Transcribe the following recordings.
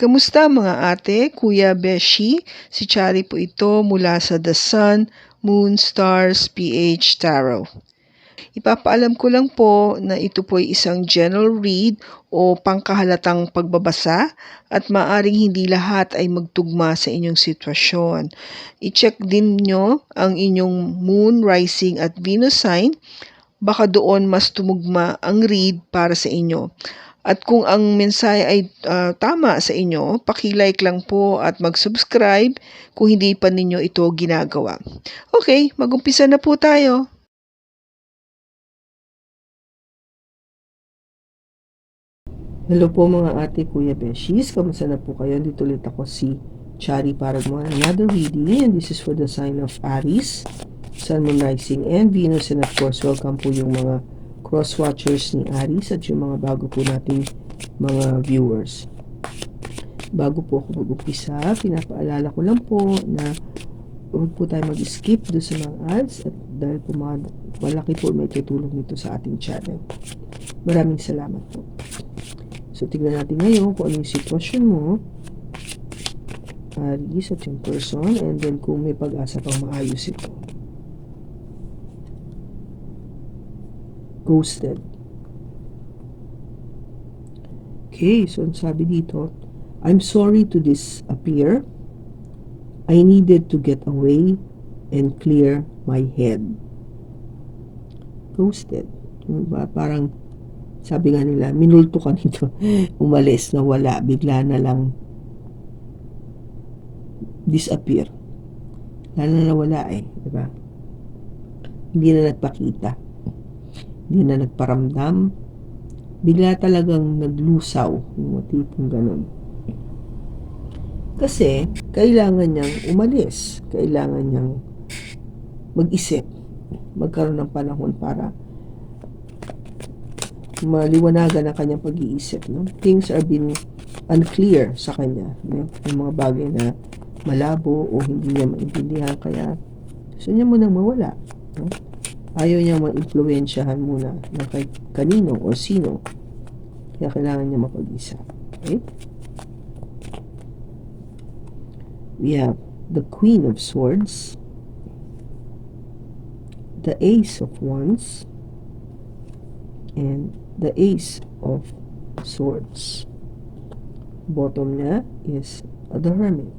Kamusta mga ate, kuya, beshi? Si Chari po ito mula sa The Sun, Moon, Stars, PH Tarot. Ipapaalam ko lang po na ito po ay isang general read o pangkahalatang pagbabasa at maaring hindi lahat ay magtugma sa inyong sitwasyon. I-check din nyo ang inyong Moon, Rising at Venus sign. Baka doon mas tumugma ang read para sa inyo. At kung ang mensahe ay tama sa inyo, paki-like lang po at mag-subscribe kung hindi pa ninyo ito ginagawa. Okay, mag-umpisa na po tayo. Hello po mga ate, kuya, beshis. Kamusta na po kayo? Dito ulit ako si Chari para gumawa another reading. And this is for the sign of Aries, Sun, Moon, Rising, and Venus. And of course, welcome po yung mga cross-watchers ni Aries at yung mga bago po nating mga viewers. Bago po ako mag-upisa, pinapaalala ko lang po na huwag po tayo mag-skip doon sa mga ads at dahil po malaki po may tutulong nito sa ating channel. Maraming salamat po. So, tignan natin ngayon kung ano yung sitwasyon mo, Aries at yung person, and then kung may pag-asa pang maayos ito. Ghosted. Okay, so sabi dito, I'm sorry to disappear. I needed to get away and clear my head. Ghosted. Diba? Parang, sabi nga nila, minulto ka nito. Umalis, nawala, bigla na lang disappear. Lalo na nawala diba? Hindi na nagpakita. Hindi na nagparamdam. Bigla talagang naglusaw. Yung tipong ganun. Kasi, kailangan niyang umalis. Kailangan niyang mag-isip. Magkaroon ng panahon para maliwanagan ang kanyang pag-iisip. No? Things are being unclear sa kanya. No? Yung mga bagay na malabo o hindi niya maintindihan. Kaya, gusto niya munang mawala. No? Ayaw niya ma-influensyahan muna ng kanino o sino. Kaya kailangan niya mapag-isa. Okay? We have the Queen of Swords, the Ace of Wands, and the Ace of Swords. Bottom niya is the Hermit.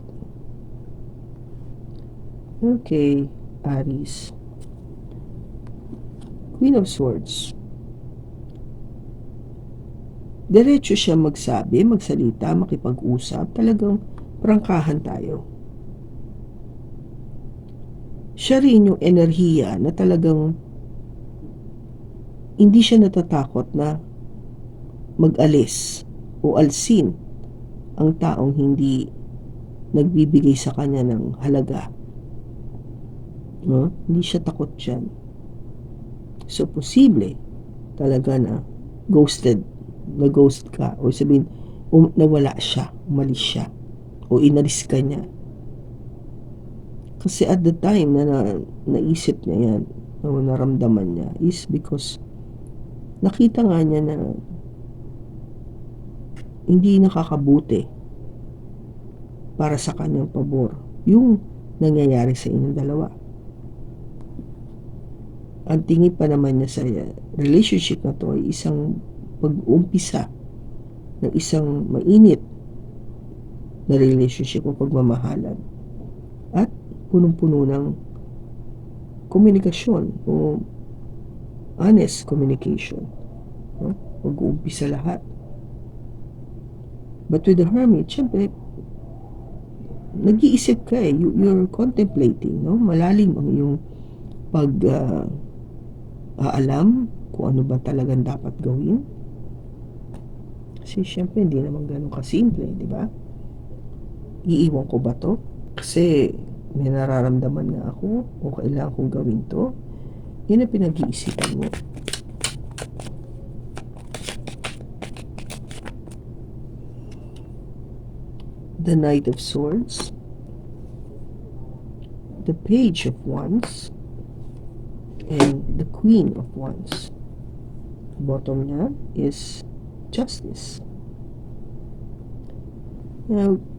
Okay, Aries. Queen of Swords. Diretso siya magsabi, magsalita, makipag-usap. Talagang prangkahan tayo. Siya rin yung enerhiya na talagang hindi siya natatakot na mag-alis o alsin ang taong hindi nagbibigay sa kanya ng halaga. No? Hindi siya takot dyan. So, posible talaga na na-ghost ka o sabihin, nawala siya, umalis siya o inalis ka niya. Kasi at the time na naisip niya yan o naramdaman niya is because nakita nga niya na hindi nakakabuti para sa kanyang pabor yung nangyayari sa inyong dalawa. Ang tingin pa naman niya sa relationship na to ay isang pag-umpisa ng isang mainit na relationship o pagmamahalan at punong-puno ng komunikasyon o honest communication. No? Mag-uumpisa lahat. But with the Hermit, syempre, nag-iisip ka you're contemplating, no? Malalim ang iyong aalam kung ano ba talagang dapat gawin. Kasi syempre, hindi naman ganun kasimple, di ba? Iiwan ko ba to? Kasi may nararamdaman nga ako o kailangan kong gawin to. Yun ang pinag-iisipan mo. The Knight of Swords, the Page of Wands, and the Queen of Wands. Bottom niya is Justice.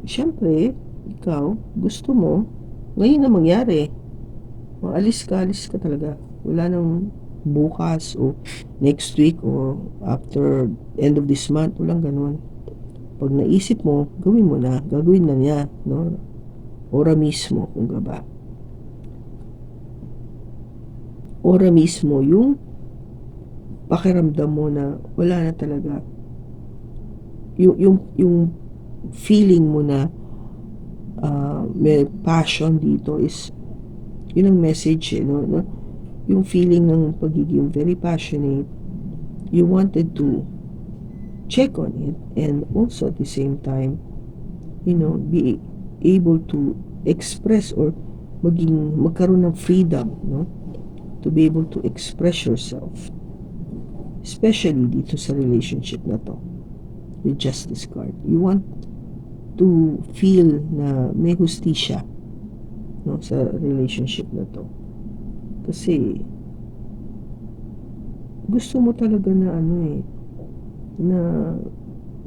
Siyempre, ikaw, gusto mo, ngayon na mangyari. Alis ka talaga. Wala nang bukas o next week o after end of this month. Walang ganun. Pag naisip mo, gawin mo na. Gagawin na niya. No? Ora mismo, kung ba. Ora mismo yung pakiramdam mo na wala na talaga. Yung feeling mo na may passion dito is yun ang message no? Yung feeling ng pagiging very passionate, you wanted to check on it and also at the same time be able to express or magkaroon ng freedom, no, to be able to express yourself, especially dito sa relationship na to with Justice card. You want to feel na may hustisya, no, sa relationship na to, kasi gusto mo talaga na na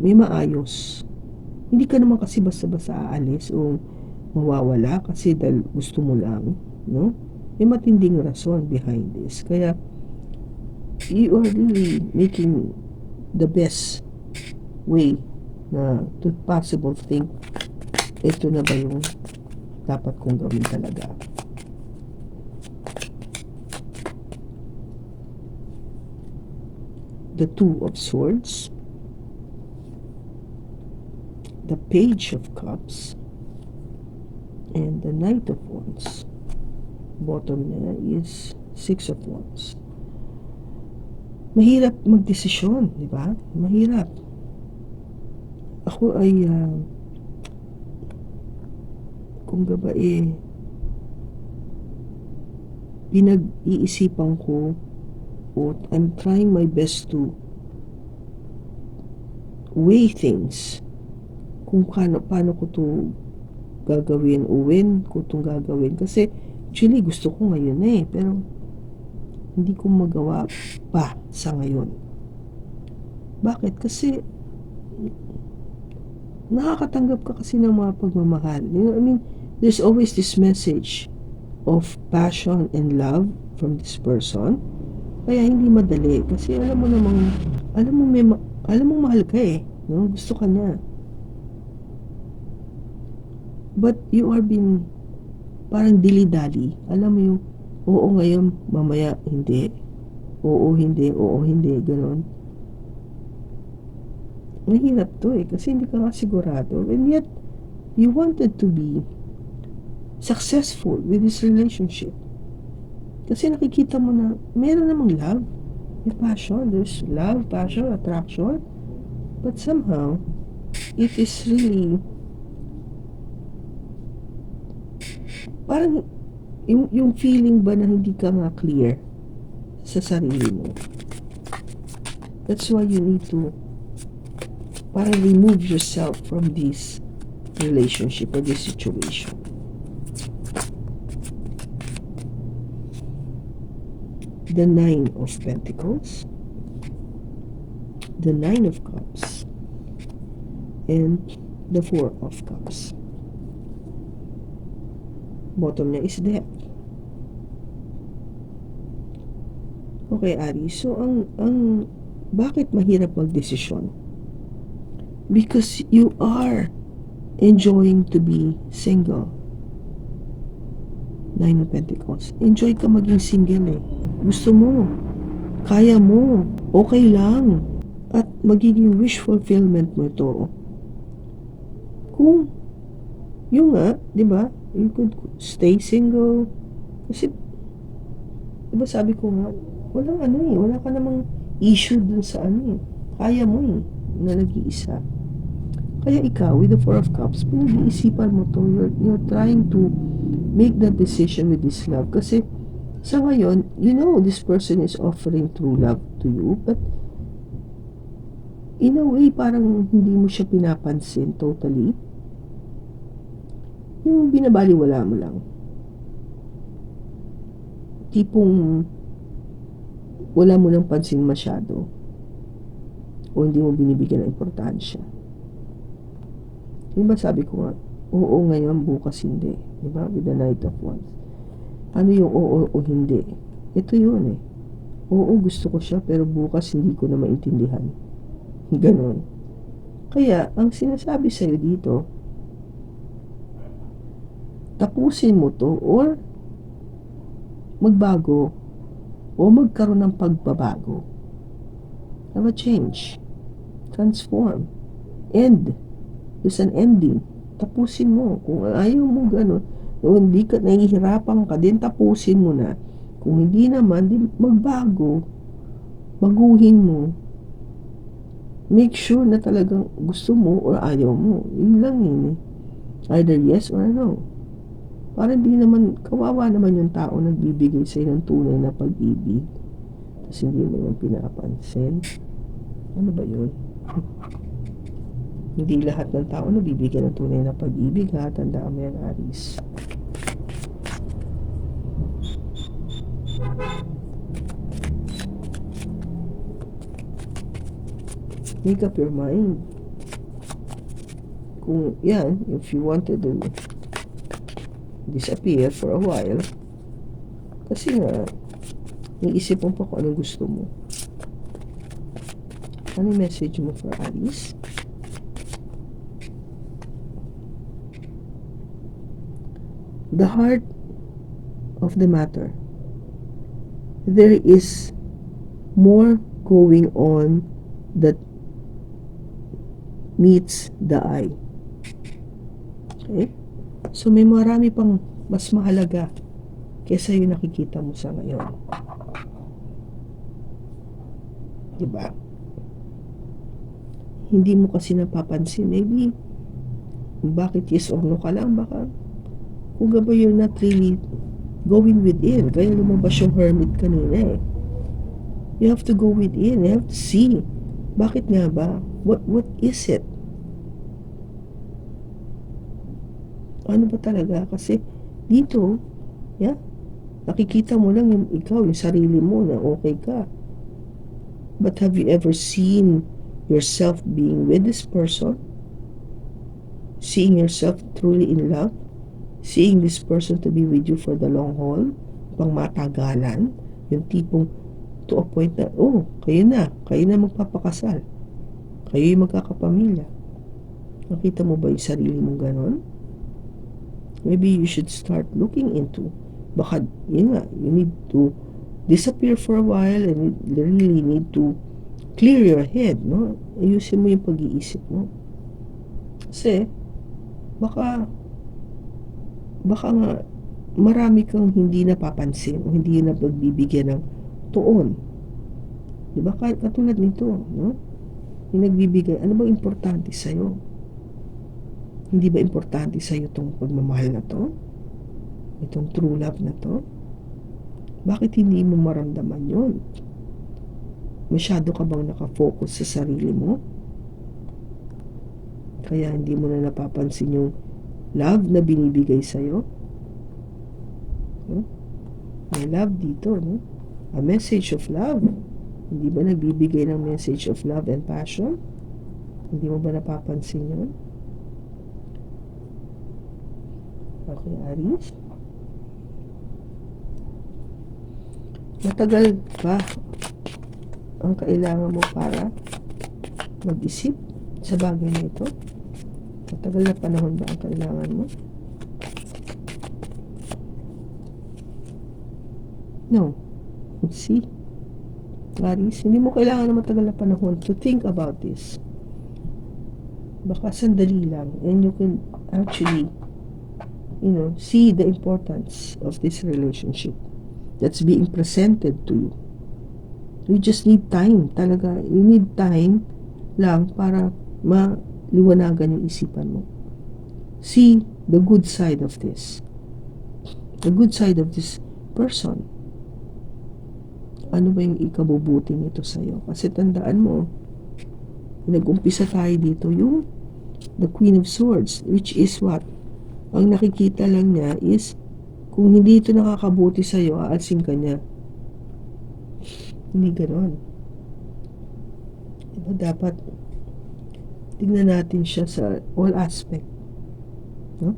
may maayos. Hindi ka naman kasi basta-basta aalis o mawawala kasi dahil gusto mo lang, no? May matinding rason behind this. Kaya you are really making the best way na to possible think, ito na ba yung dapat kong gawin talaga. The Two of Swords, the Page of Cups, and the Knight of Wands. Bottom niya is Six of Wands. Mahirap magdesisyon, di ba? Mahirap. Ako ay kung ba pinag-iisipan ko o I'm trying my best to weigh things kung paano ko to gagawin o when ko itong gagawin, kasi actually gusto ko ngayon pero hindi ko magawa pa sa ngayon. Bakit? Kasi nakakatanggap ka kasi ng mga pagmamahal. There's always this message of passion and love from this person. Kaya hindi madali kasi alam mo mahal ka no? Gusto ka niya. But you are being parang dili-dali. Alam mo yung oo ngayon, mamaya hindi. Oo, hindi, gano'n. Mahirap to kasi hindi ka nga sigurado. And yet, you wanted to be successful with this relationship. Kasi nakikita mo na meron namang love, may passion, there's love, passion, attraction, but somehow it is really parang yung feeling ba na hindi ka nga clear sa sarili mo. That's why you need to parang remove yourself from this relationship or this situation. The Nine of Pentacles, the Nine of Cups, and the Four of Cups. Bottom niya is Death. Okay, Ari. So, ang bakit mahirap magdesisyon? Because you are enjoying to be single. Nine of Pentacles. Enjoy ka maging single Gusto mo. Kaya mo. Okay lang. At magiging wish fulfillment mo ito. Kung yung nga, di ba? You could stay single. Kasi, di ba sabi ko nga, wala ka namang issue dun sa kaya mo na nag-iisa. Kaya ikaw, with the Four of Cups, pinag-iisipan mo to. You're trying to make that decision with this love. Kasi, sa ngayon, this person is offering true love to you, but in a way, parang hindi mo siya pinapansin totally. Yung binabaliwala mo lang. Tipong wala mo nang pansin masyado o hindi mo binibigyan ng importansya. Diba sabi ko nga, oo ngayon, bukas hindi. Diba? With the Knight of Wands. Ano yung oo o hindi? Ito yun eh. Oo, gusto ko siya, pero bukas hindi ko na maintindihan. Ganon. Kaya, ang sinasabi sa'yo dito, tapusin mo to or magbago o magkaroon ng pagbabago. Have a change. Transform. End. There's an ending. Tapusin mo. Kung ayaw mo gano'n, kung hindi ka nahihirapan ka din, tapusin mo na. Kung hindi naman, di magbago. Baguhin mo. Make sure na talagang gusto mo or ayaw mo. Yun lang yun eh. Either yes or no. Para hindi naman, kawawa naman yung tao nagbibigay sa'yo ng tunay na pag-ibig. Tapos hindi mo yung pinapansin. Ano ba yun? Hindi lahat ng tao nabibigyan ng tunay na pag-ibig, ha? Tandaan mo yan, Aries. Make up your mind. Kung yan, if you wanted to disappear for a while, kasi nga, iisip mo pa kung anong gusto mo. Ano yung message mo for Aries? The heart of the matter. There is more going on that meets the eye. Okay? So may marami pang mas mahalaga kesa yung nakikita mo sa ngayon. Diba? Hindi mo kasi napapansin. Maybe, bakit yes or no ka lang? Baka, kung ba you're not really going within. Kaya lumabas yung hermit kanina eh. You have to go within. You have to see. Bakit nga ba? What is it? Ano ba talaga? Kasi dito, yeah, nakikita mo lang yung ikaw, yung sarili mo na okay ka. But have you ever seen yourself being with this person? Seeing yourself truly in love? Seeing this person to be with you for the long haul? Pang matagalan? Yung tipong to a point na, oh, kayo na magpapakasal. Kayo yung magkakapamilya. Nakita mo ba yung sarili mong ganon? Maybe you should start looking into, baka, yun nga, you need to disappear for a while and you really need to clear your head, no? Ayusin mo yung pag-iisip mo. Kasi, baka nga, marami kang hindi napapansin o hindi na pagbibigyan ng tuon. Diba? Katulad nito, no? Yung nagbibigay, ano ba importante sa'yo? Hindi ba importante sa'yo itong pagmamahal na to? Itong true love na to? Bakit hindi mo maramdaman yun? Masyado ka bang nakafocus sa sarili mo? Kaya hindi mo na napapansin yung love na binibigay sa'yo? No? May love dito, no? A message of love. Hindi ba nagbibigay ng message of love and passion? Hindi mo ba napapansin yun? Okay, Aries. Matagal pa ang kailangan mo para mag-isip sa bagay na ito? Matagal na panahon ba ang kailangan mo? No. See? Aries, hindi mo kailangan na matagal na panahon to think about this. Baka sandali lang and you can actually see the importance of this relationship that's being presented to you. You just need time. Talaga, you need time lang para maliwanagan yung isipan mo. See the good side of this. The good side of this person. Ano ba yung ikabubuti nito sa'yo? Kasi tandaan mo, nag-umpisa tayo dito yung the Queen of Swords, which is what? Ang nakikita lang niya is kung hindi ito nakakabuti sa'yo, aalsin ka niya. Hindi ganon. Diba dapat tignan natin siya sa all aspect. No?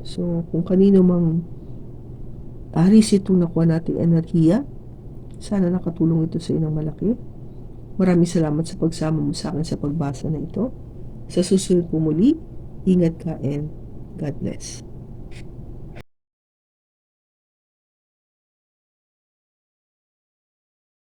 So, kung kanino mang aris itong nakuha nating enerhiya, sana nakatulong ito sa inyo ng malaki. Maraming salamat sa pagsama mo sa akin sa pagbasa na ito. Sa susunod po muli, ingat ka and God bless.